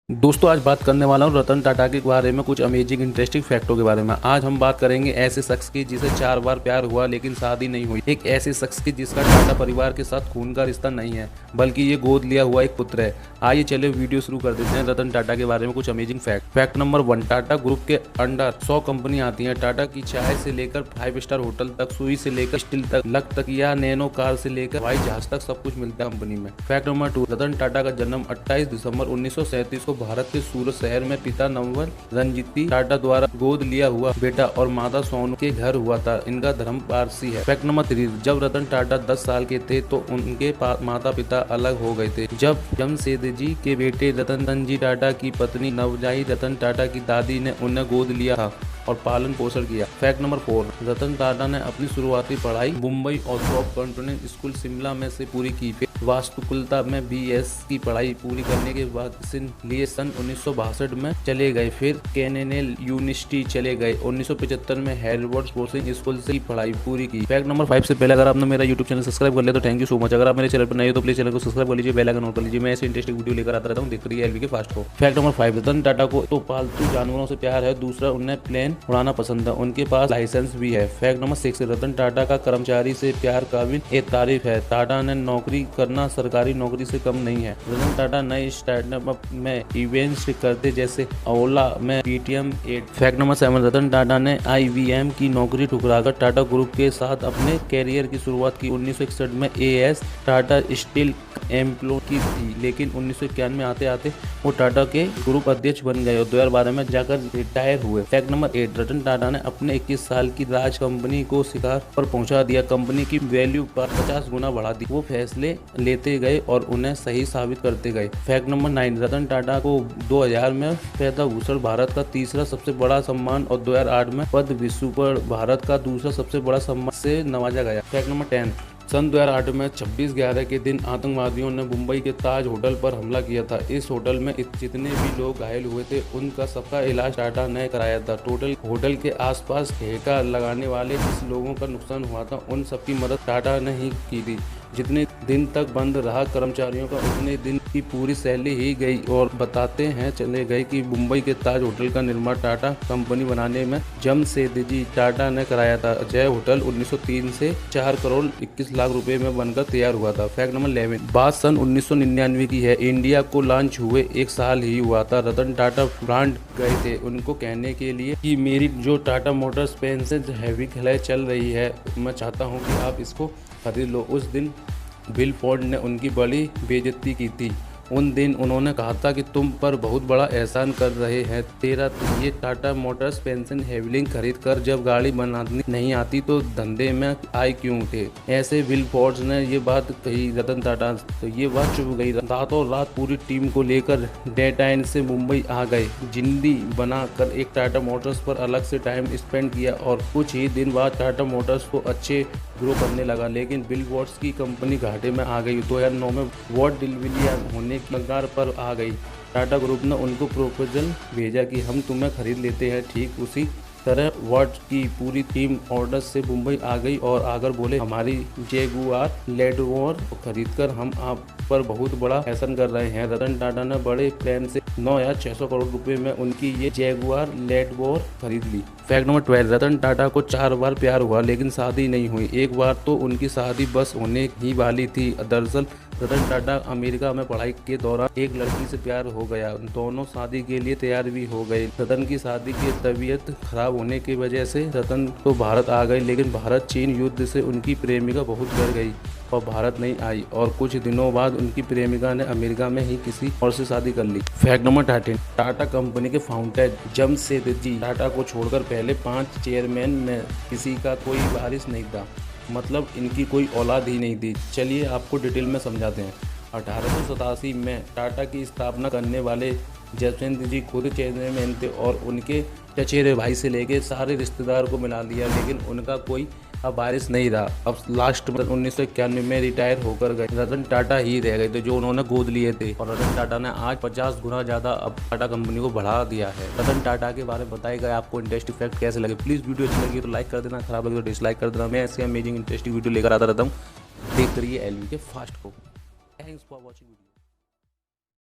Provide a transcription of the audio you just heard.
दोस्तों आज बात करने वाला हूँ रतन टाटा के बारे में, कुछ अमेजिंग इंटरेस्टिंग फैक्टों के बारे में। आज हम बात करेंगे ऐसे शख्स की जिसे 4 बार प्यार हुआ लेकिन शादी नहीं हुई। एक ऐसे शख्स की जिसका टाटा परिवार के साथ खून का रिश्ता नहीं है बल्कि ये गोद लिया हुआ एक पुत्र है। आइए चले वीडियो शुरू कर देते हैं रतन टाटा के बारे में कुछ amazing fact. Fact number 1, Tata group के अंडर 100 कंपनी आती हैं। टाटा की चाय से लेकर 5 स्टार होटल तक, सुई से लेकर स्टील तक, लक तक या नैनो कार से लेकर हवाई जहाज तक सब कुछ मिलता है कंपनी में। फैक्ट नंबर 2, रतन टाटा का जन्म 28 दिसंबर 1937 को भारत के सूरत शहर में पिता नवल रंजीती टाटा द्वारा गोद लिया हुआ बेटा और माता सोनू के घर हुआ था। इनका धर्म पारसी है। फैक्ट नंबर 3, जब रतन टाटा 10 साल के थे तो उनके माता पिता अलग हो गए थे। जब जमशेदजी के बेटे रतन जी टाटा की पत्नी नवजाई रतन टाटा की दादी ने उन्हें गोद लिया था और पालन पोषण किया। फैक्ट नंबर 4, रतन टाटा ने अपनी शुरुआती पढ़ाई मुंबई और टॉप कंटोनेंट स्कूल शिमला में से पूरी की। फिर वास्तुकला में BS की पढ़ाई पूरी करने के बाद लिए सन 1962 में चले गए। फिर कैनेल यूनिवर्सिटी चले गए। 1975 में हैवर्ड बोर्डिंग स्कूल से पढ़ाई पूरी की। फैक्ट नंबर 5 से पहले अगर आपने मेरा यूट्यूब चैनल सब्सक्राइब कर लिया तो थैंक यू सो मच। अगर आप मेरे चैनल पर नए हो तो प्लीज चैनल को सब्सक्राइब कर लीजिए, बेल आइकन ऑन कर लीजिए। मैं ऐसे इंटरेस्टिंग वीडियो लेकर आता रहता हूँ, देखते रहिए LV के फास्ट को। फैक्ट नंबर 5, रतन टाटा को तो पालतू जानवरों से प्यार है, दूसरा उन्हें प्लेन उड़ाना पसंद है। उनके पास लाइसेंस भी है। फैक्ट नंबर 6, रतन टाटा का कर्मचारी से प्यार काबिल ए तारीफ है। टाटा ने नौकरी करना सरकारी नौकरी से कम नहीं है। रतन टाटा नए स्टार्टअप में इवेंट्स करते जैसे ओला में PTM 8। Fact number 7, Ratan Tata ने IBM की नौकरी ठुकराकर टाटा ग्रुप के साथ अपने कैरियर की शुरुआत की। 1961 में AS टाटा स्टील एम्प्लॉय की थी, लेकिन 1991 में आते आते वो टाटा के ग्रुप अध्यक्ष बन गए और 2012 में जाकर रिटायर हुए। फैक्ट नंबर 8, रतन टाटा ने अपने 21 साल की राज कंपनी को शिखर पर पहुंचा दिया। कंपनी की वैल्यू पर 50 गुना बढ़ा दी। वो फैसले लेते गए और उन्हें सही साबित करते गए। फैक्ट नंबर 9, रतन टाटा को 2000 में पद्म भूषण भारत का तीसरा सबसे बड़ा सम्मान और 2008 में पद्म विभूषण भारत का दूसरा सबसे बड़ा सम्मान से नवाजा गया। फैक्ट नंबर 10, सन 2008 में 26/11 के दिन आतंकवादियों ने मुंबई के ताज होटल पर हमला किया था। इस होटल में जितने भी लोग घायल हुए थे उनका सबका इलाज टाटा ने कराया था। होटल के आसपास ठेका लगाने वाले जिस लोगों का नुकसान हुआ था उन सबकी मदद टाटा ने ही की थी। जितने दिन तक बंद रहा कर्मचारियों का उतने दिन की पूरी सैलरी ही गई। और बताते हैं चले गए कि मुंबई के ताज होटल का निर्माण टाटा कंपनी बनाने में जमशेदजी टाटा ने कराया था। जय होटल 1903 से 4 करोड़ 21 लाख रुपए में बनकर तैयार हुआ था। फैक्ट नंबर 11, बात सन 1999 की है। इंडिया को लॉन्च हुए 1 साल ही हुआ था। रतन टाटा ब्रांड गए थे उनको कहने के लिए कि मेरी जो टाटा मोटर्स पेंशन हैवी खिलाई चल रही है, मैं चाहता हूँ कि आप इसको खरीद लो। उस दिन बिल फोर्ड ने उनकी बड़ी बेइज्जती की थी। उन दिन उन्होंने कहा था कि तुम पर बहुत बड़ा एहसान कर रहे हैं तेरा ये टाटा मोटर्स पेंशन हेवलिंग खरीद कर जब गाड़ी बनानी नहीं आती तो धंधे में आए क्यों थे। ऐसे बिल फोर्ड ने ये बात कही। रतन टाटा तो ये बात चुप गई। रातों रात पूरी टीम को लेकर डेटाइन से मुंबई आ गए। जिंदगी बनाकर एक टाटा मोटर्स पर अलग से टाइम स्पेंड किया और कुछ ही दिन बाद टाटा मोटर्स को अच्छे ग्रो करने लगा। लेकिन बिल वॉट्स की कंपनी घाटे में आ गई। 2009 में वॉट डिलीवरिया होने की कगार पर आ गई। टाटा ग्रुप ने उनको प्रपोजल भेजा कि हम तुम्हें खरीद लेते हैं। ठीक उसी तरह वॉट की पूरी टीम ऑर्डर से मुंबई आ गई और आकर बोले हमारी जैगुआर लैंड रोवर खरीदकर हम आप पर बहुत बड़ा एहसान कर रहे हैं। रतन टाटा ने बड़े प्लान से 9 या 600 करोड़ रुपए में उनकी ये जैगुआर लैंड रोवर खरीद ली। फैक्ट नंबर 12, रतन टाटा को 4 बार प्यार हुआ लेकिन शादी नहीं हुई। एक बार तो उनकी शादी बस होने ही वाली थी। दरअसल रतन टाटा अमेरिका में पढ़ाई के दौरान एक लड़की से प्यार हो गया। दोनों शादी के लिए तैयार भी हो गए। रतन की शादी की तबीयत खराब होने की वजह से रतन तो भारत आ गए, लेकिन भारत चीन युद्ध से उनकी प्रेमिका बहुत डर गई और भारत नहीं आई और कुछ दिनों बाद उनकी प्रेमिका ने अमेरिका में ही किसी और से शादी कर ली। फैक्ट नंबर 13, टाटा कंपनी के फाउंडर जमशेदजी टाटा को छोड़कर पहले 5 चेयरमैन में किसी का कोई वारिस नहीं था। मतलब इनकी कोई औलाद ही नहीं थी। चलिए आपको डिटेल में समझाते हैं। 1887 में टाटा की स्थापना करने वाले जमशेदजी खुद चेयरमैन थे और उनके चचेरे भाई से लेके सारे रिश्तेदार को मिला लिया, लेकिन उनका कोई अब वारिस नहीं रहा। अब लास्ट में 1991 में रिटायर होकर गए। रतन टाटा ही रह गए थे जो उन्होंने गोद लिए थे और रतन टाटा ने आज 50 गुना ज़्यादा अब टाटा कंपनी को बढ़ा दिया है। रतन टाटा के बारे में बताए गए आपको इंटरेस्टिंग फैक्ट कैसे लगे। प्लीज़ वीडियो अच्छी लगी तो लाइक कर देना, खराब लगे तो डिसलाइक कर देना। मैं ऐसे अमेजिंग इंटरेस्टिंग वीडियो लेकर आता रहता हूँ, देखते रहिए LV के फास्ट को। Thanks for watching.